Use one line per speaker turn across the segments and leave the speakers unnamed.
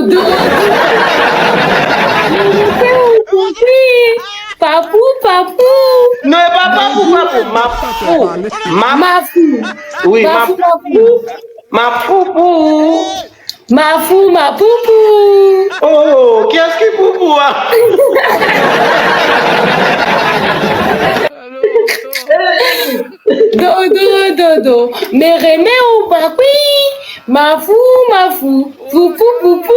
Dodo. Papou, papou.
Non, pas papou, papou. Ma fou.
Ma fou.
Oui, ma
Papou,
fou.
papou.
Ma foupou.
Ma fou, ma poupou.
Oh, qui est-ce qui foupou?
Dodo, dodo. Mérémé ou papoui. Ma fou, foupou, poupou.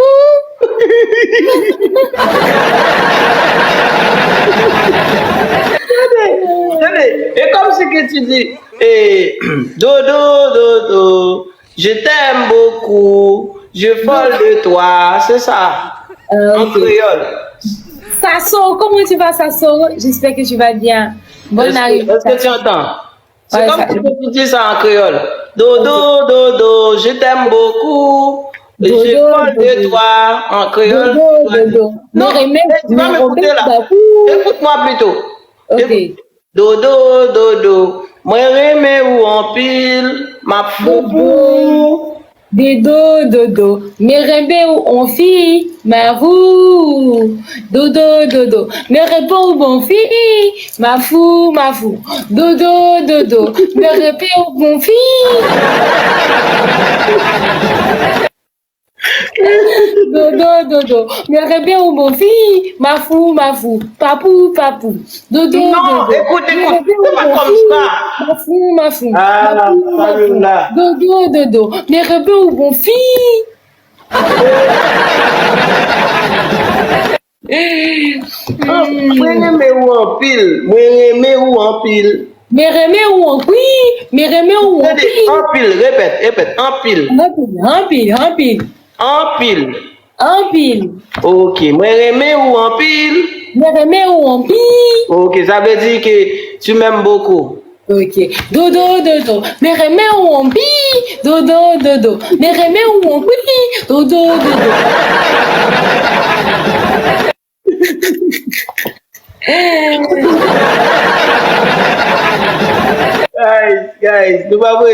Et comme c'est que tu dis, dodo, dodo, je t'aime beaucoup, je folle de toi, c'est ça, en
Ok.
créole.
Sasso, comment tu vas, Sasso? J'espère que tu vas bien. Bonne arrivée.
Est-ce que tu entends? C'est
Ouais,
comme
ça-
si tu dis ça en créole. Dodo, dodo, je t'aime beaucoup, je
Dodo,
folle de
dodo.
toi, en créole.
Dodo, dodo.
Non,
Mérémé,
tu vas m'écouter là.
papou.
Écoute-moi plutôt.
Ok.
Écoute. Dodo, dodo, moi remets ou en pile, ma foupou.
Dodo, dodo. Mérémé ou on fille. Ma fou. Dodo, dodo. Mérémé ou bon fille. Ma fou, ma fou. Dodo, dodo. Mérémé ou bon fille. Dodo, dodo. Mérémé ou bon fille. Ma fou, papou, papou. Dodo,
Non,
dodo.
écoute,
Mérémé
c'est
ou
pas
bon
comme
fille.
ça.
Ma fou, ma fou.
Ah,
Papou, ma
salut
fou.
là.
Dodo, dodo. Mérémé ou bon fille.
Moi remets ou en pile, moi remets ou en pile.
Mérémé ou en oui. Mérémé ou en
Attendez,
pile.
en pile, répète, en pile,
En pile, en pile.
en pile.
En pile.
Ok, moi remets ou en pile.
Mérémé ou en pile.
Ok, ça veut dire que tu m'aimes beaucoup.
Ok. Dodo, dodo. Mérémé ou en pile. Dodo, dodo. Mérémé ou en pile. Dodo, dodo.
Guys, nous pas voir